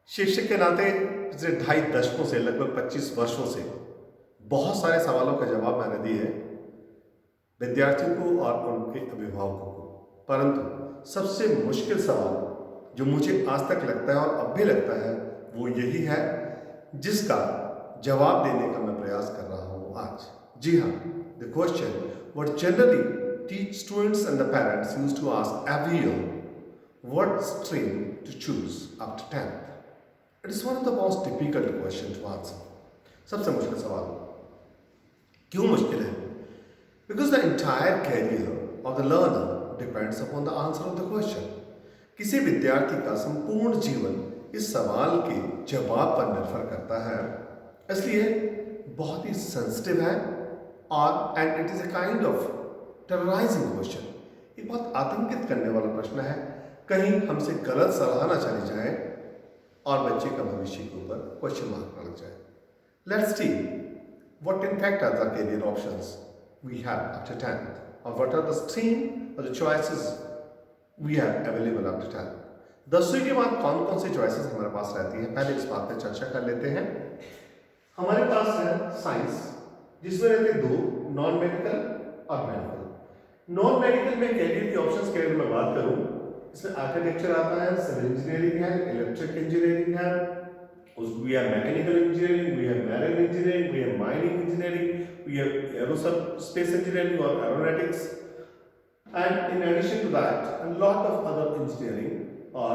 शिक्षक के नाते पिछले 2.5 दशकों से लगभग 25 वर्षों से बहुत सारे सवालों का जवाब मैंने दिए हैं विद्यार्थियों को और उनके अभिभावकों को। परंतु सबसे मुश्किल सवाल जो मुझे आज तक लगता है और अब भी लगता है वो यही है जिसका जवाब देने का मैं प्रयास कर रहा हूँ आज। जी हाँ, the question what generally teach students and the parents used to ask every year what stream to choose after 10th. It is one of the most difficult question to answer. सबसे मुश्किल सवाल। क्यों मुश्किल है? Because the entire career of the learner depends upon the answer of the question. किसी विद्यार्थी का संपूर्ण जीवन इस सवाल के जवाब पर निर्भर करता है, इसलिए बहुत ही सेंसिटिव है और and it is a kind of terrorising question. ये बहुत आतंकित करने वाला प्रश्न है। कहीं हमसे गलत सलाह ना चली जाए और बच्चे का भविष्य के ऊपर क्वेश्चन मार्क न लग जाए। Let's see what in fact are the career options we have after 10th और व्हाट आर द स्ट्रीम और the choices we have available after 10th। 10वीं के बाद कौन कौन सी चॉइसेस हमारे पास रहती हैं, पहले इस बात पर चर्चा कर लेते हैं। हमारे पास है साइंस, जिसमें रहते हैं 2, नॉन मेडिकल और मेडिकल। नॉन मेडिकल में करियर के ऑप्शंस के बारे में बात करूं, इसमें आर्किटेक्चर आता है, सिविल इंजीनियरिंग है, इलेक्ट्रिक इंजीनियरिंग है, we have mechanical engineering, we have marine engineering, we have mining engineering, we have aerospace engineering और aeronautics, and in addition to that a lot of other engineering or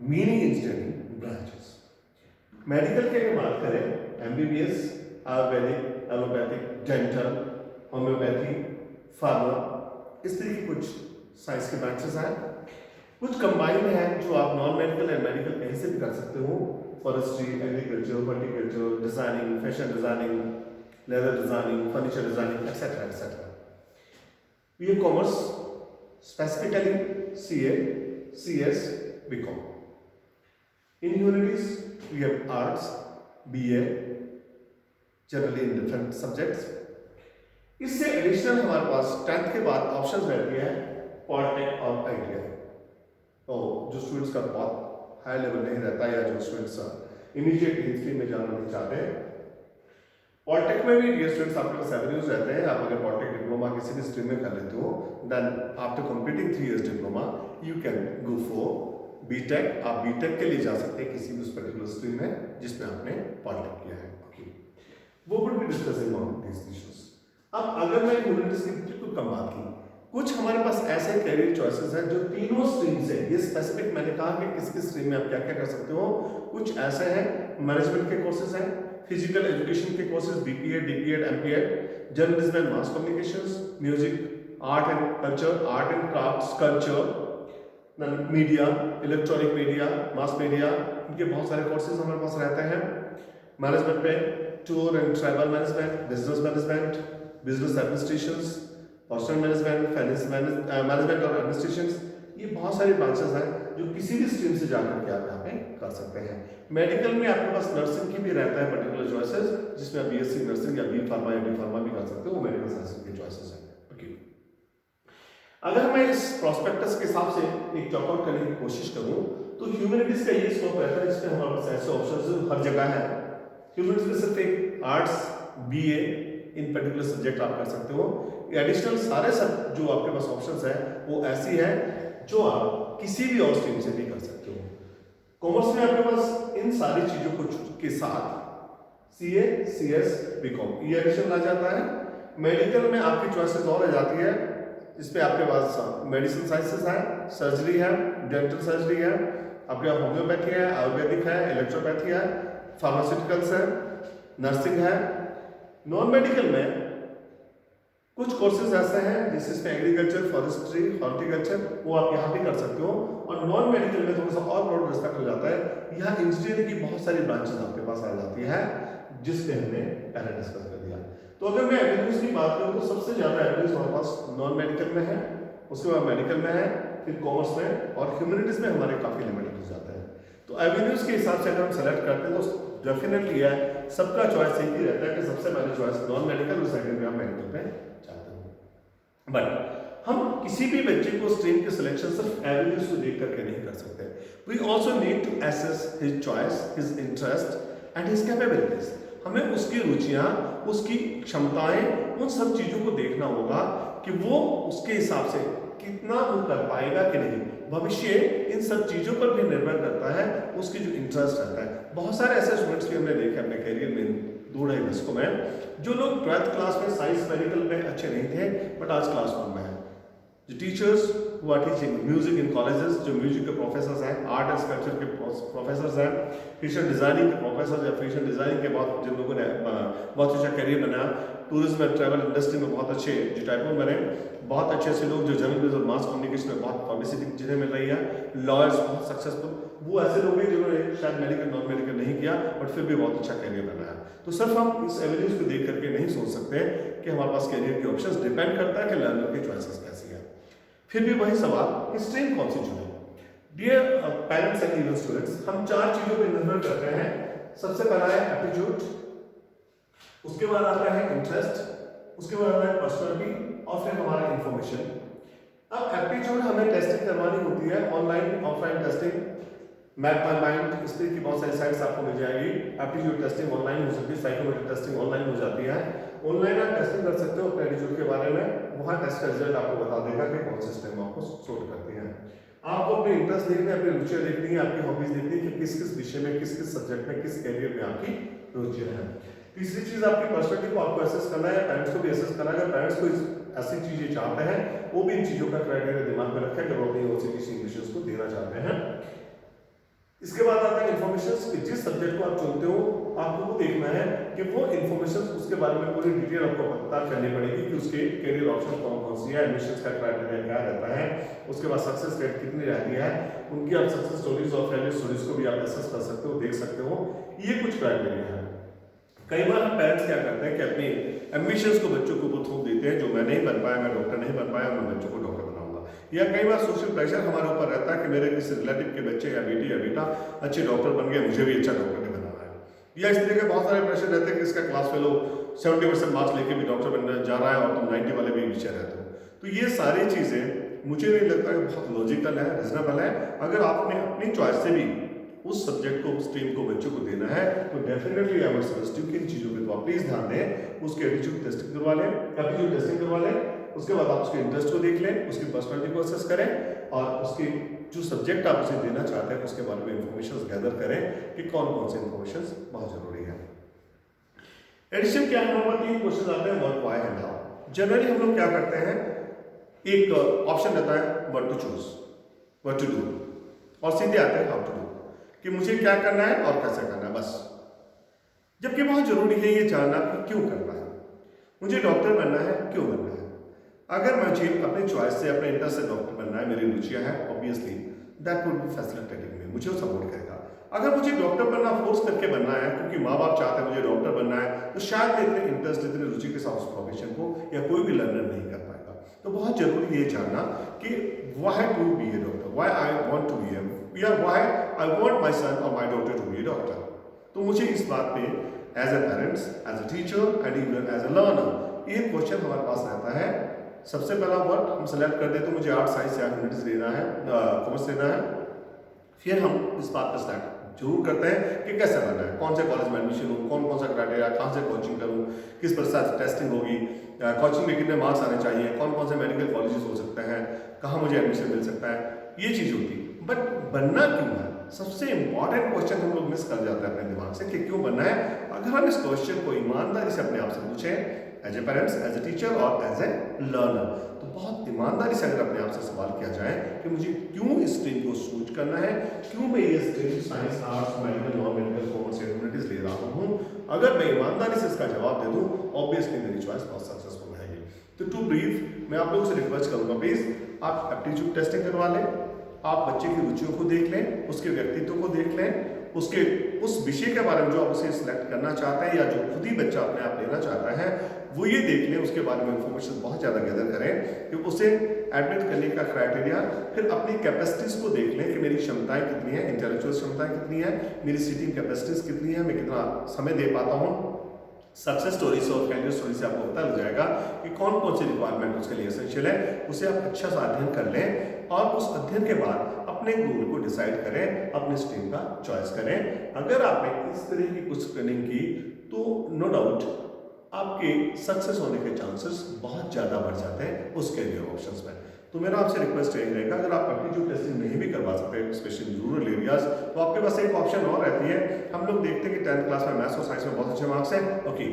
mini engineering branches. Medical के लिए बात करें MBBS, Ayurvedic, allopathic, dental, homeopathy, pharma, इस तरह की कुछ science के ब्रांचेस हैं। कुछ कंबाइंड हैं जो आप नॉन मेडिकल एंड मेडिकल कहीं से भी कर सकते हो, forestry, agriculture, horticulture, designing, fashion designing, leather designing, furniture designing, etcetera etcetera. We have commerce, specifically CA, CS, BCom. In humanities we have arts, BA, generally in different subjects. इससे additional हमारे पास 10th के बाद options रहती है polytech और ITI. तो जो स्टूडेंट्स का बहुत हाई लेवल नहीं रहता या जो स्टूडेंट्स इमीडिएट स्ट्रीम में जाना नहीं चाहते, पॉलिटेक में भी डियर स्टूडेंट्स आपके पास एवेन्यूज रहते हैं। आप अगर पॉलिटेक डिप्लोमा किसी भी स्ट्रीम में कर लेते हो, then after completing 3 years diploma you can go for BTech. आप बीटेक के लिए जा सकते हैं किसी भी उस पर्टिकुलर स्ट्रीम में जिसमें आपने पॉलिटेक किया है। ओके, वो would be discussing on this issues. अब अगर मैं ह्यूमैनिटीज की बिल्कुल कम बात की, कुछ हमारे पास ऐसे करियर चॉइसेस हैं जो तीनों स्ट्रीम से, ये स्पेसिफिक मैंने कहा कि किस किस स्ट्रीम में आप क्या क्या कर सकते हो। कुछ ऐसे हैं मैनेजमेंट के कोर्सेज हैं, फिजिकल एजुकेशन के courses, BPEd, DPEd, MPEd, journalism and mass communications, music, art and culture, art and crafts, culture, media, electronic media, mass media, इनके बहुत सारे कोर्सेज हमारे पास रहते हैं। मैनेजमेंट पे tour and travel management, business management, business administrations, personal management, finance management और administrations, ये बहुत सारे ब्रांचेस हैं जो किसी भी स्ट्रीम से जाकर के आप यहाँ पे कर सकते हैं। मेडिकल में आपके पास नर्सिंग की भी रहता है पर्टिकुलर चॉइसेस, जिसमें आप बीएससी नर्सिंग या बी फार्मा या डी फार्मा भी कर सकते हो, वो मेडिकल साइंस के चॉइसेस हैं। ओके, अगर मैं इस प्रोस्पेक्टस के हिसाब से एक चॉकआउट करने की कोशिश करूं तो ह्यूमैनिटीज का ये स्कोप रहता है जिसमें हमारे पास ऐसे ऑप्शंस हर जगह है। ह्यूमैनिटीज में सिर्फ एक आर्ट्स, बीए इन पर्टिकुलर सब्जेक्ट आप कर सकते हो। एडिशनल सारे सब जो आपके पास ऑप्शंस है वो ऐसी है जो आप किसी भी और स्ट्रीम से भी कर सकते हो। कॉमर्स में आपके पास इन सारी चीजों को के साथ सीए, सीएस, बीकॉम ये एडिशनल आ जाता है। मेडिकल में आपकी चॉइसेस और आ जाती है, इसमें आपके पास मेडिसिन साइंसेस है, सर्जरी है, डेंटल सर्जरी है, आपके पास होम्योपैथी है, आयुर्वेदिक है, इलेक्ट्रोपैथी है, फार्मास्यूटिकल्स है, नर्सिंग है। नॉन मेडिकल में कुछ कोर्सेज ऐसे हैं जिसमें एग्रीकल्चर, फॉरेस्ट्री, हॉर्टिकल्चर, वो आप यहाँ भी कर सकते हो। और नॉन मेडिकल में थोड़ा सा और ब्रॉड रिस्पेक्ट हो जाता है, यहाँ इंजीनियरिंग की बहुत सारी ब्रांचेस आपके पास आ जाती है जिसमें हमने पहले डिस्कस कर दिया। तो अगर मैं एवेन्यूज की बात करूँ तो सबसे ज्यादा एवेन्यूज हमारे पास नॉन मेडिकल में है, उसके बाद मेडिकल में है, फिर कॉमर्स में, और ह्यूमैनिटीज में हमारे काफी लिमिटेड हो जाता है। तो एवेन्यूज के हिसाब से अगर हम सेलेक्ट करते हैं तो डेफिनेटली है सबका चॉइस एक ही रहता है कि सबसे पहले चॉइस नॉन मेडिकल और सेकंड में आप मेडिकल पे जाते हो। बट हम किसी भी बच्चे को स्ट्रीम के सिलेक्शन सिर्फ एवेन्यूज को देख करके नहीं कर सकते। We also need to assess his choice, his interest and his capabilities. हमें उसकी रुचियां, उसकी क्षमताएं, उन सब चीजों को देखना होगा कि वो उसके हिसाब से कितना वो कर पाएगा कि नहीं। भविष्य इन सब चीजों पर भी निर्भर करता है, उसकी जो इंटरेस्ट रहता है। बहुत सारे ऐसे स्टूडेंट्स भी हमने देखे अपने करियर में 2-2.5 दशकों में, जो लोग 12th क्लास में साइंस मेडिकल में अच्छे नहीं थे बट आज क्लास 1 में है। जो teachers who are teaching music in colleges, जो म्यूजिक के प्रोफेसर हैं, आर्ट एंड स्कल्पचर के प्रोफेसर हैं, फैशन डिजाइनिंग के प्रोफेसर या फैशन डिजाइनिंग के बाद जिन लोगों ने बहुत अच्छा करियर बनाया, टूरिज्म एंड ट्रैवल इंडस्ट्री में बहुत अच्छे जो टाइपों बने, बहुत अच्छे ऐसे लोग जो जर्नलिज्म और मास कम्युनिकेशन में बहुत पब्लिसिटी जिन्हें मिल रही है, लॉयर्स बहुत सक्सेसफुल, वो ऐसे लोग हैं जिन्होंने शायद मेडिकल नॉन मेडिकल नहीं किया बट फिर भी बहुत अच्छा करियर बनाया। तो सिर्फ हम इस एविडेंस को देख करके नहीं सोच सकते कि हमारे पास करियर के ऑप्शंस, डिपेंड करता है कि लर्नर की चॉइसेस कैसी है। फिर भी वही सवाल कि स्ट्रीम कौन सी चुने। Dear parents and even students, हम 4 चीजों पर निर्भर करते हैं। सबसे पहला है एप्टीट्यूड, उसके बाद आता है इंटरेस्ट, उसके बाद आता है पर्सनैलिटी और फिर हमारा इंफॉर्मेशन। अब एप्टीट्यूड हमें टेस्टिंग करवानी होती है, online offline testing, map my mind, इस तरह की बहुत सारी साइट्स आपको मिल जाएगी। एप्टीट्यूड टेस्टिंग ऑनलाइन हो सकती है, साइकोमेट्रिक टेस्टिंग ऑनलाइन हो जाती है। ऑनलाइन आप टेस्टिंग कर सकते हो अपने एप्टीट्यूड के बारे में, वहाँ टेस्ट का रिजल्ट आपको बता देगा कि कौन सी स्ट्रीम आपको सूट करती है। आपको अपने इंटरेस्ट देखने, अपनी रुचियाँ देखनी है, आपकी हॉबीज देखनी है कि किस किस विषय में, किस किस सब्जेक्ट में, किस कैरियर में आपकी रुचियाँ हैं। तीसरी चीज आपकी पर्सनैलिटी को आपको एसेस करना है, पेरेंट्स को भी एसेस करना है। पेरेंट्स को ऐसी चीजें चाहते हैं, वो भी इन चीजों का क्राइटेरिया दिमाग में रखें जब अपनी ओसीटी इंग्लिश को देना चाहते हैं। इसके बाद आता है इन्फॉर्मेशन कि जिस सब्जेक्ट को आप चुनते हो आपको वो देखना है कि वो इन्फॉर्मेशन उसके बारे में पूरी डिटेल आपको पता करनी पड़ेगी कि उसके करियर ऑप्शन कौन कौन सी है, एडमिशन का क्राइटेरिया क्या रहता है, उसके बाद सक्सेस रेट कितनी रहती है, उनकी आप सक्सेस स्टोरीज और फेलियर स्टोरीज को भी आप एसेस कर सकते हो, देख सकते हो। ये कुछ क्राइटेरिया है। कई बार हम पेरेंट्स क्या करते हैं कि अपनी एम्बिशंस को बच्चों को थोप देते हैं, जो मैं नहीं बन पाया, मैं डॉक्टर नहीं बन पाया, मैं बच्चों को डॉक्टर बनाऊंगा। या कई बार सोशल प्रेशर हमारे ऊपर रहता है कि मेरे किसी रिलेटिव के बच्चे या बेटी या बेटा अच्छे डॉक्टर बन गए, मुझे भी अच्छा डॉक्टर नहीं बनाना है। या इस तरह के बहुत सारे प्रेशर रहते हैं कि इसका क्लास फेलो 70% मार्क्स लेके भी डॉक्टर बनने जा रहा है और तुम 90 वाले भी पीछे रहते हो। तो ये सारी चीज़ें मुझे नहीं लगता कि बहुत लॉजिकल है, रीजनेबल है। अगर आपने अपनी चॉइस से भी उस सब्जेक्ट को, स्ट्रीम को बच्चों को देना है तो definitely I would suggest you कि इन चीज़ों पे तो आप प्लीज़ ध्यान दें। उसके एप्टीट्यूड टेस्टिंग करवा लें, एप्टीट्यूड टेस्टिंग करवा लें, उसके बाद आप उसके इंटरेस्ट को देख लें, उसकी पर्सनैलिटी को असेस करें और उसकी जो सब्जेक्ट आप उसे देना चाहते हैं उसके बारे में इंफॉर्मेशन गैदर करें कि कौन कौन से इंफॉर्मेशन बहुत जरूरी है। एडिशन क्या है, नंबर 3 क्वेश्चन आते हैं what, why and how. Generally हम लोग क्या करते हैं, एक ऑप्शन रहता है what to choose, what to do, और सीधे आते हैं हाउ टू डू कि मुझे क्या करना है और कैसे करना है, बस। जबकि बहुत जरूरी है ये जानना कि क्यों करना है। मुझे डॉक्टर बनना है, क्यों बनना है? अगर मुझे अपनी चॉइस से, अपने इंटरेस्ट से डॉक्टर बनना है, मेरी रुचियां हैं, obviously that would be facilitating me, मुझे वो सपोर्ट करेगा। अगर मुझे डॉक्टर बनना फोर्स करके बनना है क्योंकि माँ बाप चाहते हैं मुझे डॉक्टर बनना है, तो शायद मैं इतने इंटरेस्ट, इतनी रुचि के साथ उस प्रोफेशन को या कोई भी लर्नर नहीं कर पाएगा। तो बहुत जरूरी ये जानना कि why to be a doctor, why I want to be a, या why I want my son और my daughter to be a doctor. तो मुझे इस बात पे as a parents, as a teacher and even as a learner ये question हमारे पास रहता है। सबसे पहला वर्ड हम सेलेक्ट कर दे तो मुझे आर्ट, साइंस या ह्यूमैनिटीज लेना है, कॉमर्स लेना है। फिर हम इस बात पर सेलेक्ट जरूर करते हैं कि कैसे बनना है, कौन से कॉलेज में एडमिशन हो, कौन कौन सा क्राइटेरिया, कहाँ से कोचिंग करूँ, किस प्रकार से टेस्टिंग होगी, कोचिंग में कितने मार्क्स आने चाहिए, कौन कौन से मेडिकल कॉलेजेस हो सकते हैं, कहाँ मुझे एडमिशन मिल सकता है, ये चीज़ होती। बट बनना क्यों है, सबसे इंपॉर्टेंट क्वेश्चन हम लोग मिस कर जाते हैं अपने दिमाग से कि क्यों बनना है। अगर हम इस क्वेश्चन को ईमानदारी से अपने आप से पूछें, as a parents, as a teacher और एज ए लर्नर, तो बहुत ईमानदारी से अगर अपने आप से सवाल किया जाए कि मुझे क्यों इस स्ट्रीम को चूज करना है, क्यों मैं ये stream science, arts, medical, non medical, commerce, humanities ले रहा हूँ, अगर मैं ईमानदारी से इसका जवाब दे दूँ, ऑब्वियसली मेरी चॉइस बहुत सक्सेसफुल रहेगी। तो टू ब्रीफ मैं आप लोगों से रिक्वेस्ट करूँगा, प्लीज आप एप्टीट्यूड टेस्टिंग करवा लें, आप बच्चे की रुचियों को देख लें, उसके व्यक्तित्व को देख लें, उसके उस विषय के बारे में जो आप उसे सिलेक्ट करना चाहते हैं या जो खुद ही बच्चा अपने आप लेना चाहता है वो ये देख लें, उसके बारे में इंफॉर्मेशन बहुत ज़्यादा गैदर करें कि उसे एडमिट करने का क्राइटेरिया, फिर अपनी कैपेसिटीज को देख लें कि मेरी क्षमताएं कितनी है, इंटेलेक्चुअल क्षमताएं कितनी है, मेरी सीटिंग कैपेसिटीज कितनी है, मैं कितना समय दे पाता हूँ। सक्सेस स्टोरी से और फेलियर स्टोरी से आपको पता लग जाएगा कि कौन कौन सी रिक्वायरमेंट उसके लिए एसेंशियल है। उसे आप अच्छा सा अध्ययन कर लें और उस अध्ययन के बाद अपने अपने गोल को डिसाइड करें, अपने स्ट्रीम का चॉइस करें। अगर आपने इस तरह की कुछ स्क्रीनिंग की तो नो डाउट आपके सक्सेस होने के चांसेस बहुत ज़्यादा बढ़ जाते हैं उस कैरियर ऑप्शंस में। तो मेरा आपसे रिक्वेस्ट यही रहेगा, अगर आप एप्टीट्यूड टेस्टिंग नहीं भी करवा सकते स्पेशली रूरल एरियाज, तो आपके पास एक ऑप्शन और रहती है। हम लोग देखते हैं कि 10th क्लास में मैथ्स और साइंस में बहुत अच्छे मार्क्स हैं, ओके,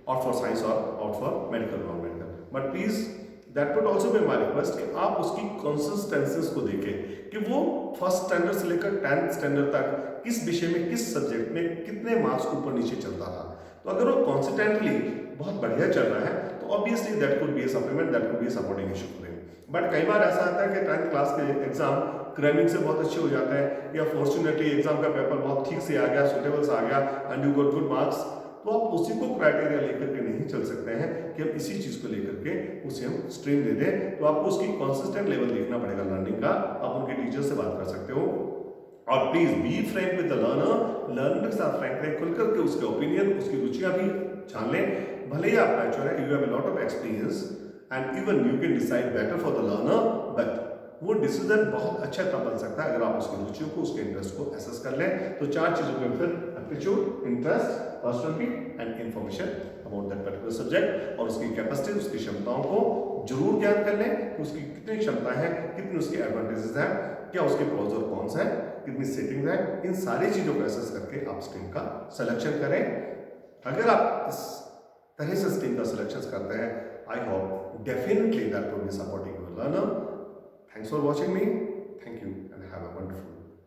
और फॉर साइंस और out for medical non medical, but please that would also be my request कि आप उसकी कंसिस्टेंसीज को देखें कि वो फर्स्ट स्टैंडर्ड से लेकर 10th स्टैंडर्ड तक किस विषय में, किस सब्जेक्ट में कितने मार्क्स ऊपर नीचे चलता रहा। तो अगर वो कॉन्सिस्टेंटली बहुत बढ़िया चल रहा है तो obviously that could be A supplement, that could be A supporting issue for him. But कई बार ऐसा आता है कि 10th क्लास के एग्जाम क्रैमिंग से बहुत अच्छे हो जाते हैं, या फॉर्चुनेटली एग्जाम का पेपर बहुत ठीक से आ गया, सुटेबल आ गया and you got good marks, तो आप उसी को क्राइटेरिया लेकर के नहीं चल सकते हैं कि हम इसी चीज को लेकर के उसे हम स्ट्रीम दे दें। तो आपको उसकी कंसिस्टेंट लेवल देखना पड़ेगा लर्निंग का। आप उनके टीचर से बात कर सकते हो, और please be frank with the learner. Learner के साथ फ्रैंक रहे, खुल करके उसके ओपिनियन, उसकी रुचियां भी जान लें। भले ही आप मैच्योर है, you have a lot of experience and even you can decide better for the learner, but वो डिसीजन बहुत अच्छा तब बन सकता है अगर आप उसकी रुचियों को, उसके इंटरेस्ट को एसेस कर लें। तो 4 चीजों के फिर aptitude, interest, personality and information about that particular subject, और उसकी कैपेसिटी, उसकी क्षमताओं को जरूर ज्ञान कर लें कि उसकी कितनी क्षमता है, कितनी उसकी एडवांटेजेस हैं, क्या उसके प्रोज और कॉन्स हैं, कितनी सेटिंग्स हैं। इन सारी चीजों को एसेस करके आप स्ट्रीम का सिलेक्शन करें। अगर आप इस तरह से स्ट्रीम का सिलेक्शन करते हैं, I hope definitely that will be supporting your learner. Thanks for watching me. Thank you and have a wonderful day.